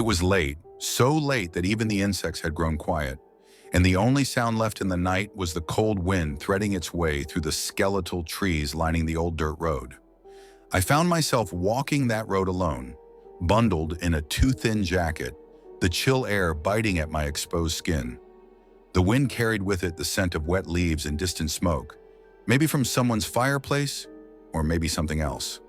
It was late, so late that even the insects had grown quiet, and the only sound left in the night was the cold wind threading its way through the skeletal trees lining the old dirt road. I found myself walking that road alone, bundled in a too-thin jacket, the chill air biting at my exposed skin. The wind carried with it the scent of wet leaves and distant smoke, maybe from someone's fireplace, or maybe something else.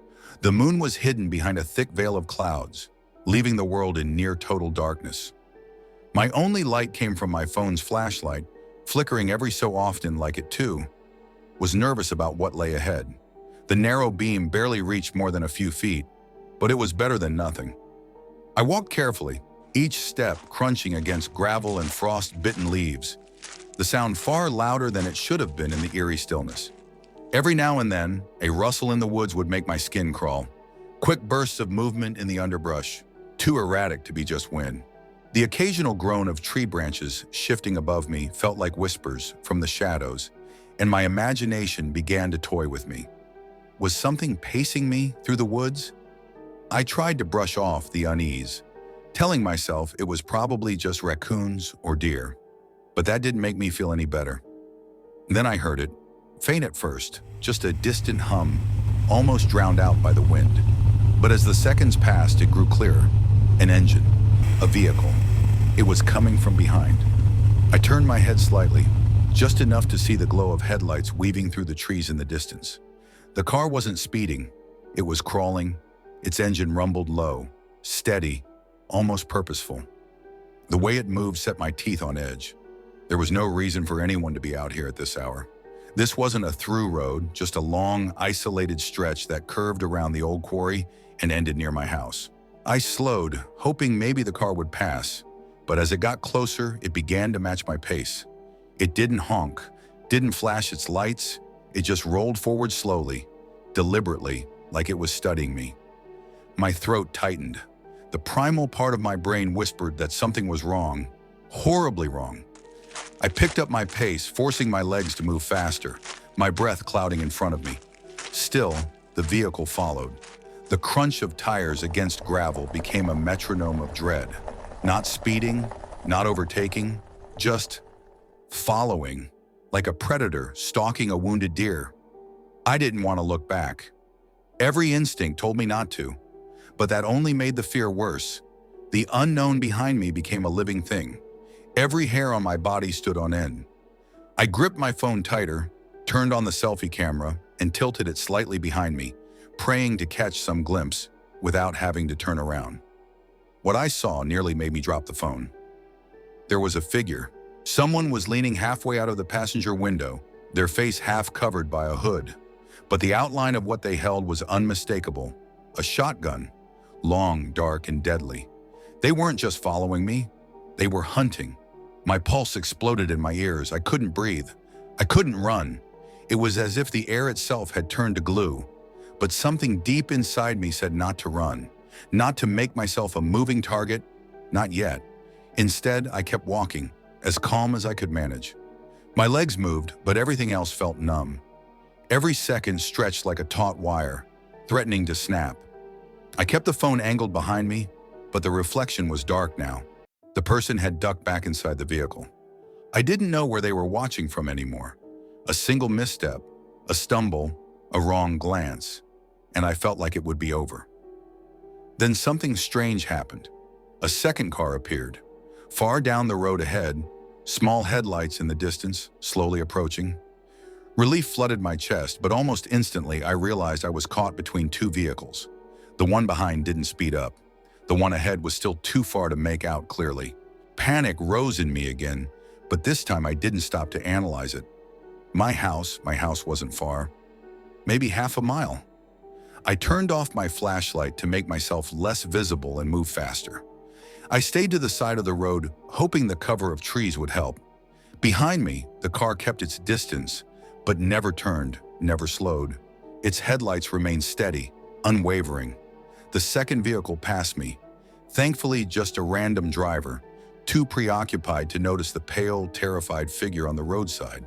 The moon was hidden behind a thick veil of clouds, leaving the world in near total darkness. My only light came from my phone's flashlight, flickering every so often like it too was nervous about what lay ahead. The narrow beam barely reached more than a few feet, but it was better than nothing. I walked carefully, each step crunching against gravel and frost-bitten leaves, the sound far louder than it should have been in the eerie stillness. Every now and then, a rustle in the woods would make my skin crawl. Quick bursts of movement in the underbrush, too erratic to be just wind. The occasional groan of tree branches shifting above me felt like whispers from the shadows, and my imagination began to toy with me. Was something pacing me through the woods? I tried to brush off the unease, telling myself it was probably just raccoons or deer, but that didn't make me feel any better. Then I heard it, faint at first, just a distant hum, almost drowned out by the wind. But as the seconds passed, it grew clearer. An engine, a vehicle. It was coming from behind. I turned my head slightly, just enough to see the glow of headlights weaving through the trees in the distance. The car wasn't speeding, it was crawling. Its engine rumbled low, steady, almost purposeful. The way it moved set my teeth on edge. There was no reason for anyone to be out here at this hour. This wasn't a through road, just a long, isolated stretch that curved around the old quarry and ended near my house. I slowed, hoping maybe the car would pass, but as it got closer, it began to match my pace. It didn't honk, didn't flash its lights, it just rolled forward slowly, deliberately, like it was studying me. My throat tightened. The primal part of my brain whispered that something was wrong, horribly wrong. I picked up my pace, forcing my legs to move faster, my breath clouding in front of me. Still, the vehicle followed. The crunch of tires against gravel became a metronome of dread. Not speeding, not overtaking, just following, like a predator stalking a wounded deer. I didn't want to look back. Every instinct told me not to, but that only made the fear worse. The unknown behind me became a living thing. Every hair on my body stood on end. I gripped my phone tighter, turned on the selfie camera, and tilted it slightly behind me, praying to catch some glimpse without having to turn around. What I saw nearly made me drop the phone. There was a figure. Someone was leaning halfway out of the passenger window, their face half covered by a hood. But the outline of what they held was unmistakable. A shotgun, long, dark, and deadly. They weren't just following me, they were hunting. My pulse exploded in my ears. I couldn't breathe. I couldn't run. It was as if the air itself had turned to glue. But something deep inside me said not to run, not to make myself a moving target, not yet. Instead, I kept walking, as calm as I could manage. My legs moved, but everything else felt numb. Every second stretched like a taut wire, threatening to snap. I kept the phone angled behind me, but the reflection was dark now. The person had ducked back inside the vehicle. I didn't know where they were watching from anymore. A single misstep, a stumble, a wrong glance, and I felt like it would be over. Then something strange happened. A second car appeared. Far down the road ahead, small headlights in the distance, slowly approaching. Relief flooded my chest, but almost instantly I realized I was caught between two vehicles. The one behind didn't speed up. The one ahead was still too far to make out clearly. Panic rose in me again, but this time I didn't stop to analyze it. My house wasn't far. Maybe half a mile. I turned off my flashlight to make myself less visible and move faster. I stayed to the side of the road, hoping the cover of trees would help. Behind me, the car kept its distance, but never turned, never slowed. Its headlights remained steady, unwavering. The second vehicle passed me, thankfully just a random driver, too preoccupied to notice the pale, terrified figure on the roadside.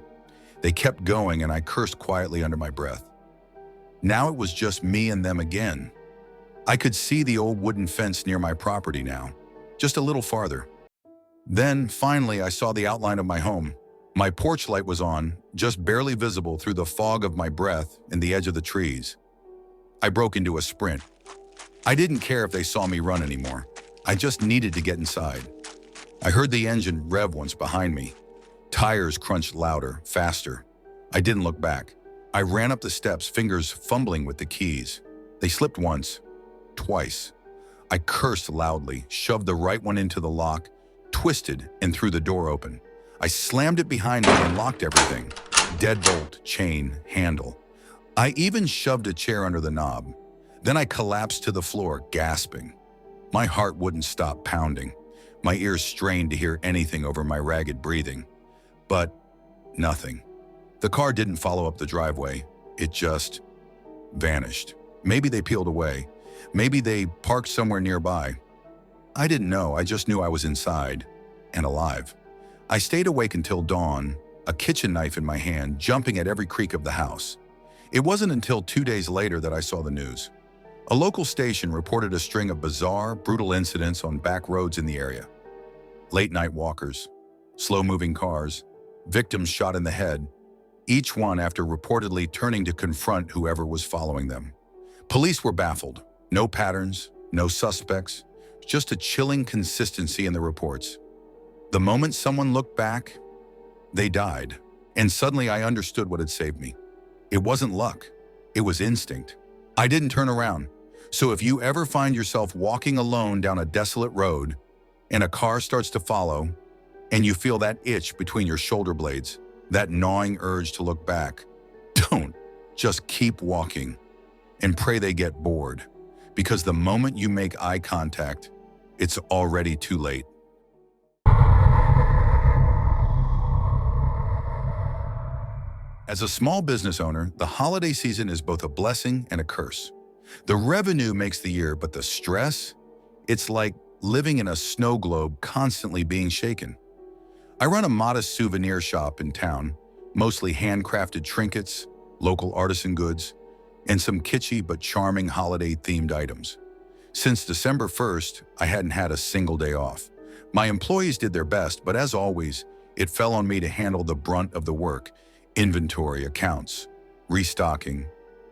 They kept going and I cursed quietly under my breath. Now it was just me and them again. I could see the old wooden fence near my property now. just a little farther. Then, finally, I saw the outline of my home. My porch light was on, just barely visible through the fog of my breath and the edge of the trees. I broke into a sprint. I didn't care if they saw me run anymore. I just needed to get inside. I heard the engine rev once behind me. Tires crunched louder, faster. I didn't look back. I ran up the steps, fingers fumbling with the keys. They slipped once, twice. I cursed loudly, shoved the right one into the lock, twisted, and threw the door open. I slammed it behind me and locked everything. Deadbolt, chain, handle. I even shoved a chair under the knob. Then I collapsed to the floor, gasping. My heart wouldn't stop pounding. My ears strained to hear anything over my ragged breathing. But nothing. The car didn't follow up the driveway. It just vanished. Maybe they peeled away. Maybe they parked somewhere nearby. I didn't know. I just knew I was inside and alive. I stayed awake until dawn, a kitchen knife in my hand, jumping at every creak of the house. It wasn't until 2 days later that I saw the news. A local station reported a string of bizarre, brutal incidents on back roads in the area. Late-night walkers, slow-moving cars, victims shot in the head, each one after reportedly turning to confront whoever was following them. Police were baffled. No patterns, no suspects, just a chilling consistency in the reports. The moment someone looked back, they died. And suddenly I understood what had saved me. It wasn't luck. It was instinct. I didn't turn around. So if you ever find yourself walking alone down a desolate road and a car starts to follow and you feel that itch between your shoulder blades, that gnawing urge to look back, don't. Just keep walking and pray they get bored, because the moment you make eye contact, it's already too late. As a small business owner, the holiday season is both a blessing and a curse. The revenue makes the year, but the stress? It's like living in a snow globe constantly being shaken. I run a modest souvenir shop in town, mostly handcrafted trinkets, local artisan goods, and some kitschy but charming holiday-themed items. Since December 1st, I hadn't had a single day off. My employees did their best, but as always, it fell on me to handle the brunt of the work: inventory, accounts, restocking,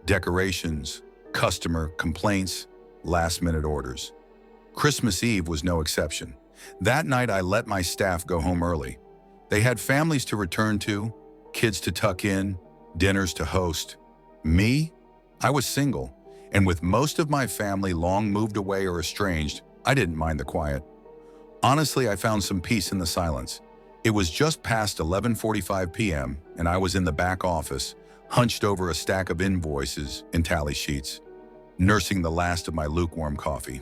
decorations, customer complaints, last-minute orders. Christmas Eve was no exception. That night, I let my staff go home early. They had families to return to, kids to tuck in, dinners to host. Me? I was single, and with most of my family long moved away or estranged, I didn't mind the quiet. Honestly, I found some peace in the silence. It was just past 11:45 p.m., and I was in the back office, hunched over a stack of invoices and tally sheets, nursing the last of my lukewarm coffee.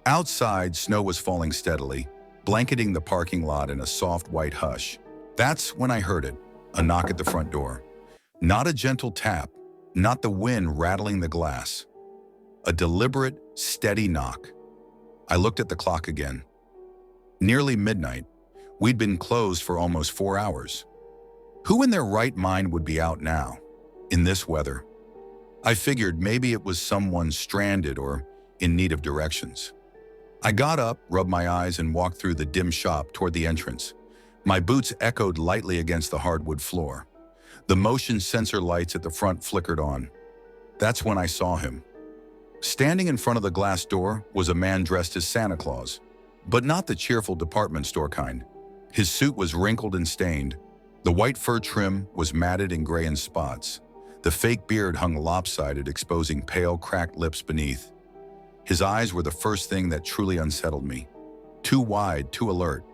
Outside, snow was falling steadily, blanketing the parking lot in a soft white hush. That's when I heard it, a knock at the front door. Not a gentle tap, not the wind rattling the glass. A deliberate, steady knock. I looked at the clock again. Nearly midnight. We'd been closed for almost 4 hours. Who in their right mind would be out now, in this weather? I figured maybe it was someone stranded or in need of directions. I got up, rubbed my eyes, and walked through the dim shop toward the entrance. My boots echoed lightly against the hardwood floor. The motion sensor lights at the front flickered on. That's when I saw him. Standing in front of the glass door was a man dressed as Santa Claus, but not the cheerful department store kind. His suit was wrinkled and stained. The white fur trim was matted and gray in spots. The fake beard hung lopsided, exposing pale, cracked lips beneath. His eyes were the first thing that truly unsettled me. Too wide, too alert,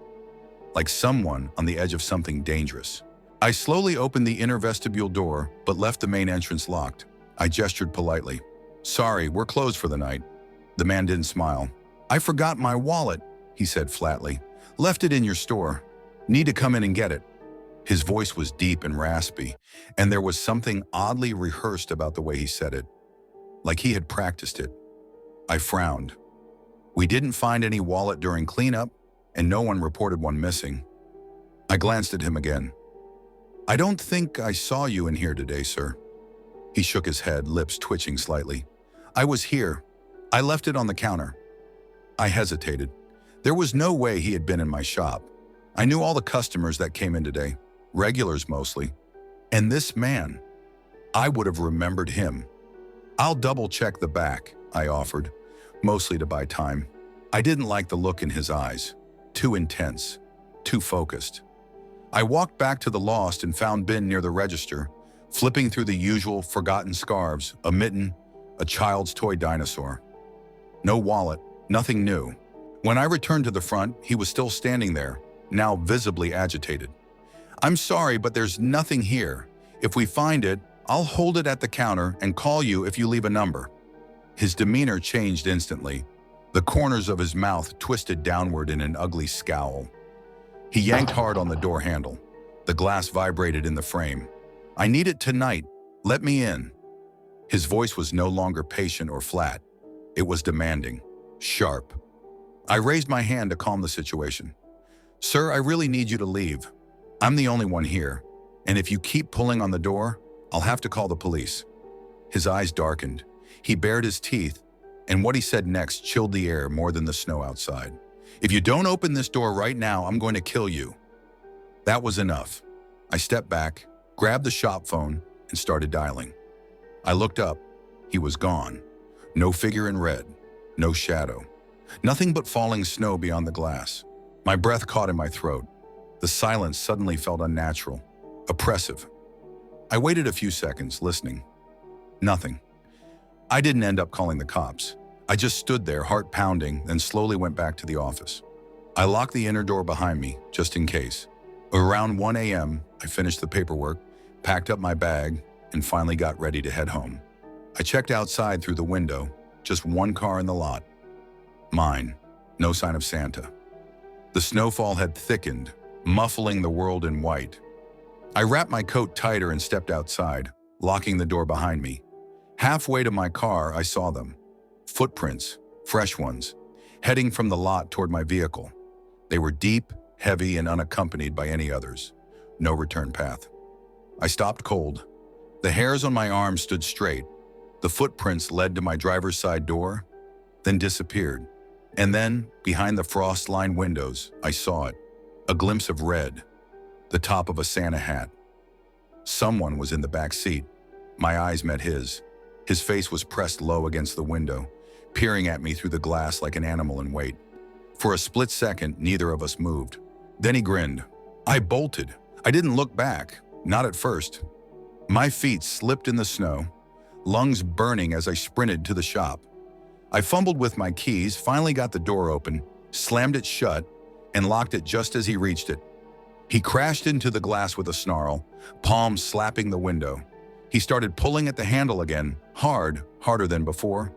like someone on the edge of something dangerous. I slowly opened the inner vestibule door, but left the main entrance locked. I gestured politely. "Sorry, we're closed for the night." The man didn't smile. "I forgot my wallet," he said flatly. "Left it in your store. Need to come in and get it." His voice was deep and raspy, and there was something oddly rehearsed about the way he said it, like he had practiced it. I frowned. We didn't find any wallet during cleanup, and no one reported one missing. I glanced at him again. "I don't think I saw you in here today, sir." He shook his head, lips twitching slightly. "I was here. I left it on the counter." I hesitated. There was no way he had been in my shop. I knew all the customers that came in today, regulars mostly. And this man, I would have remembered him. I'll double-check the back, I offered, mostly to buy time. I didn't like the look in his eyes. Too intense, too focused. I walked back to the Lost and found bin near the register, flipping through the usual forgotten scarves, a mitten, a child's toy dinosaur. No wallet, nothing new. When I returned to the front, he was still standing there, now visibly agitated. "I'm sorry, but there's nothing here. If we find it, I'll hold it at the counter and call you if you leave a number." His demeanor changed instantly. The corners of his mouth twisted downward in an ugly scowl. He yanked hard on the door handle. The glass vibrated in the frame. "I need it tonight. Let me in." His voice was no longer patient or flat. It was demanding, sharp. I raised my hand to calm the situation. "Sir, I really need you to leave. I'm the only one here, and if you keep pulling on the door, I'll have to call the police." His eyes darkened. He bared his teeth, and what he said next chilled the air more than the snow outside. "If you don't open this door right now, I'm going to kill you." That was enough. I stepped back, grabbed the shop phone, and started dialing. I looked up. He was gone. No figure in red, no shadow. Nothing but falling snow beyond the glass. My breath caught in my throat. The silence suddenly felt unnatural, oppressive. I waited a few seconds, listening. Nothing. I didn't end up calling the cops. I just stood there, heart pounding, then slowly went back to the office. I locked the inner door behind me, just in case. Around 1 a.m., I finished the paperwork, packed up my bag, and finally got ready to head home. I checked outside through the window, just one car in the lot. Mine. No sign of Santa. The snowfall had thickened, muffling the world in white. I wrapped my coat tighter and stepped outside, locking the door behind me. Halfway to my car, I saw them. Footprints, fresh ones, heading from the lot toward my vehicle. They were deep, heavy, and unaccompanied by any others. No return path. I stopped cold. The hairs on my arms stood straight. The footprints led to my driver's side door, then disappeared. And then, behind the frost-lined windows, I saw it. A glimpse of red. The top of a Santa hat. Someone was in the back seat. My eyes met his. His face was pressed low against the window, peering at me through the glass like an animal in wait. For a split second, neither of us moved. Then he grinned. I bolted. I didn't look back, not at first. My feet slipped in the snow, lungs burning as I sprinted to the shop. I fumbled with my keys, finally got the door open, slammed it shut, and locked it just as he reached it. He crashed into the glass with a snarl, palms slapping the window. He started pulling at the handle again, harder than before.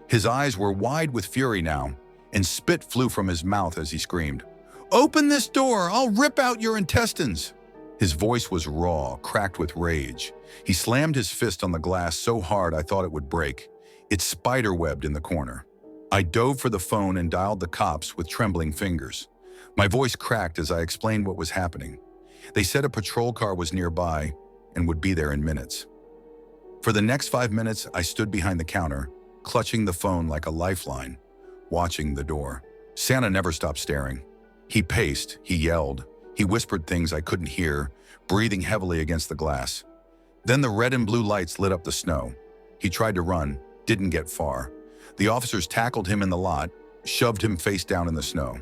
His eyes were wide with fury now, and spit flew from his mouth as he screamed, "Open this door! I'll rip out your intestines!" His voice was raw, cracked with rage. He slammed his fist on the glass so hard I thought it would break. It spiderwebbed in the corner. I dove for the phone and dialed the cops with trembling fingers. My voice cracked as I explained what was happening. They said a patrol car was nearby and would be there in minutes. For the next 5 minutes, I stood behind the counter, clutching the phone like a lifeline, watching the door. Santa never stopped staring. He paced, he yelled, he whispered things I couldn't hear, breathing heavily against the glass. Then the red and blue lights lit up the snow. He tried to run, didn't get far. The officers tackled him in the lot, shoved him face down in the snow.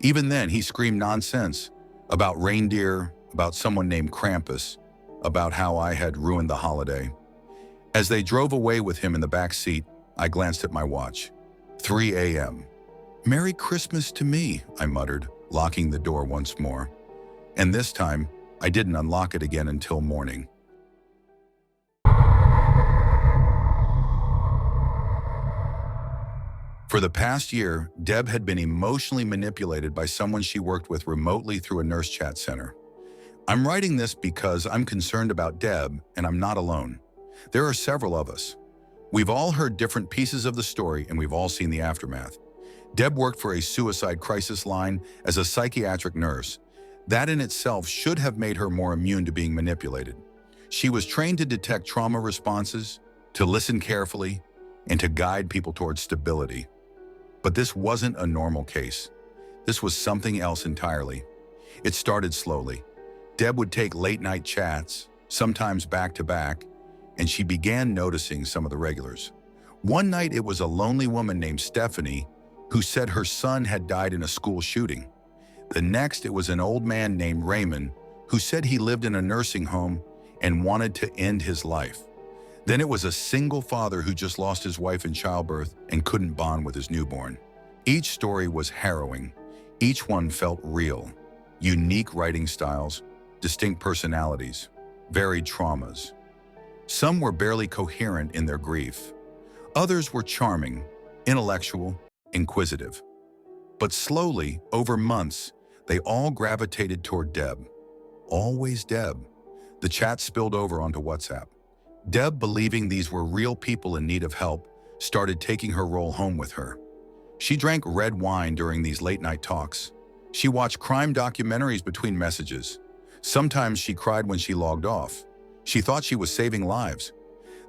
Even then, he screamed nonsense about reindeer, about someone named Krampus, about how I had ruined the holiday. As they drove away with him in the back seat, I glanced at my watch. 3 a.m. "Merry Christmas to me," I muttered, locking the door once more. And this time, I didn't unlock it again until morning. For the past year, Deb had been emotionally manipulated by someone she worked with remotely through a nurse chat center. I'm writing this because I'm concerned about Deb, and I'm not alone. There are several of us. We've all heard different pieces of the story, and we've all seen the aftermath. Deb worked for a suicide crisis line as a psychiatric nurse. That in itself should have made her more immune to being manipulated. She was trained to detect trauma responses, to listen carefully, and to guide people towards stability. But this wasn't a normal case. This was something else entirely. It started slowly. Deb would take late-night chats, sometimes back-to-back, and she began noticing some of the regulars. One night it was a lonely woman named Stephanie who said her son had died in a school shooting. The next it was an old man named Raymond who said he lived in a nursing home and wanted to end his life. Then it was a single father who just lost his wife in childbirth and couldn't bond with his newborn. Each story was harrowing. Each one felt real. Unique writing styles, distinct personalities, varied traumas. Some were barely coherent in their grief. Others were charming, intellectual, inquisitive. But slowly, over months, they all gravitated toward Deb. Always Deb. The chat spilled over onto WhatsApp. Deb, believing these were real people in need of help, started taking her role home with her. She drank red wine during these late-night talks. She watched crime documentaries between messages. Sometimes she cried when she logged off. She thought she was saving lives.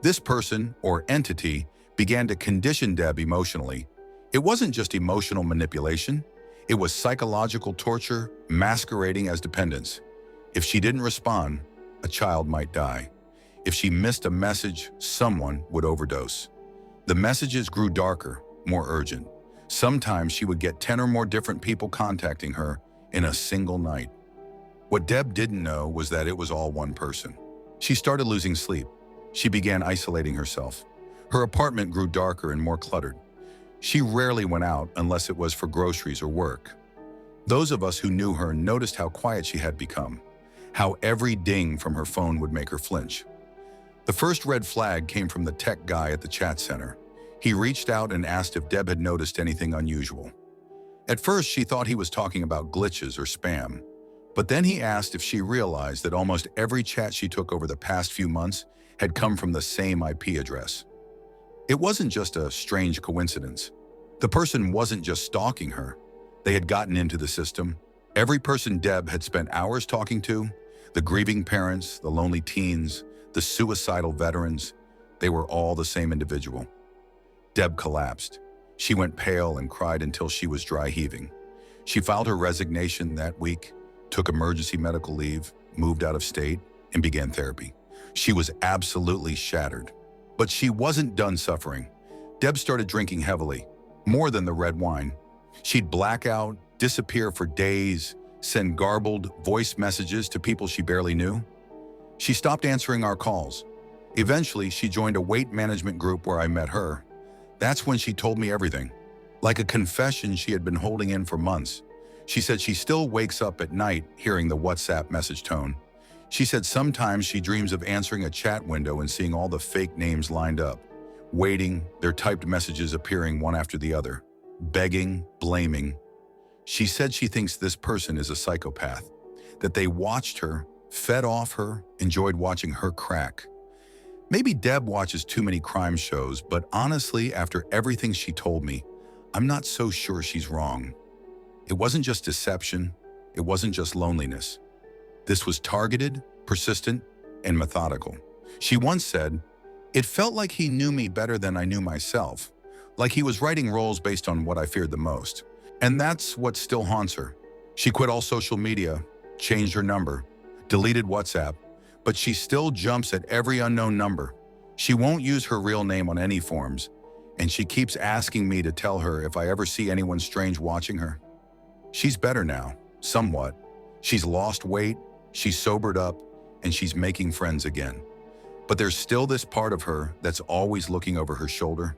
This person, or entity, began to condition Deb emotionally. It wasn't just emotional manipulation. It was psychological torture masquerading as dependence. If she didn't respond, a child might die. If she missed a message, someone would overdose. The messages grew darker, more urgent. Sometimes she would get 10 or more different people contacting her in a single night. What Deb didn't know was that it was all one person. She started losing sleep. She began isolating herself. Her apartment grew darker and more cluttered. She rarely went out unless it was for groceries or work. Those of us who knew her noticed how quiet she had become, how every ding from her phone would make her flinch. The first red flag came from the tech guy at the chat center. He reached out and asked if Deb had noticed anything unusual. At first, she thought he was talking about glitches or spam. But then he asked if she realized that almost every chat she took over the past few months had come from the same IP address. It wasn't just a strange coincidence. The person wasn't just stalking her. They had gotten into the system. Every person Deb had spent hours talking to, the grieving parents, the lonely teens, the suicidal veterans, they were all the same individual. Deb collapsed. She went pale and cried until she was dry heaving. She filed her resignation that week, took emergency medical leave, moved out of state, and began therapy. She was absolutely shattered. But she wasn't done suffering. Deb started drinking heavily, more than the red wine. She'd black out, disappear for days, send garbled voice messages to people she barely knew. She stopped answering our calls. Eventually, she joined a weight management group where I met her. That's when she told me everything. Like a confession she had been holding in for months. She said she still wakes up at night hearing the WhatsApp message tone. She said sometimes she dreams of answering a chat window and seeing all the fake names lined up, waiting, their typed messages appearing one after the other, begging, blaming. She said she thinks this person is a psychopath, that they watched her, fed off her, enjoyed watching her crack. Maybe Deb watches too many crime shows, but honestly, after everything she told me, I'm not so sure she's wrong. It wasn't just deception. It wasn't just loneliness. This was targeted, persistent, and methodical. She once said, "It felt like he knew me better than I knew myself, like he was writing roles based on what I feared the most." And that's what still haunts her. She quit all social media, changed her number, deleted WhatsApp, but she still jumps at every unknown number. She won't use her real name on any forms, and she keeps asking me to tell her if I ever see anyone strange watching her. She's better now, somewhat. She's lost weight, she's sobered up, and she's making friends again. But there's still this part of her that's always looking over her shoulder.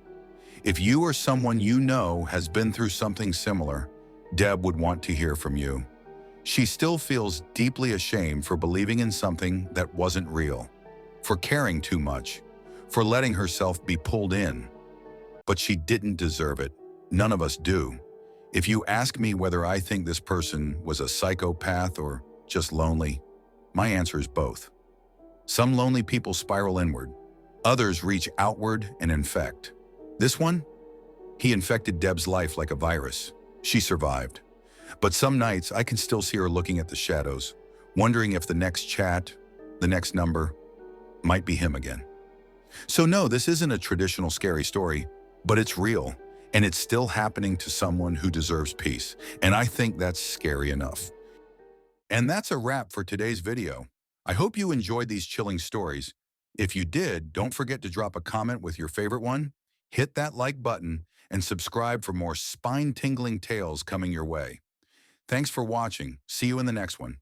If you or someone you know has been through something similar, Deb would want to hear from you. She still feels deeply ashamed for believing in something that wasn't real, for caring too much, for letting herself be pulled in. But she didn't deserve it. None of us do. If you ask me whether I think this person was a psychopath or just lonely, my answer is both. Some lonely people spiral inward. Others reach outward and infect. This one? He infected Deb's life like a virus. She survived. But some nights I can still see her looking at the shadows, wondering if the next chat, the next number, might be him again. So no, this isn't a traditional scary story, but it's real. And it's still happening to someone who deserves peace. And I think that's scary enough. And that's a wrap for today's video. I hope you enjoyed these chilling stories. If you did, don't forget to drop a comment with your favorite one, hit that like button, and subscribe for more spine-tingling tales coming your way. Thanks for watching. See you in the next one.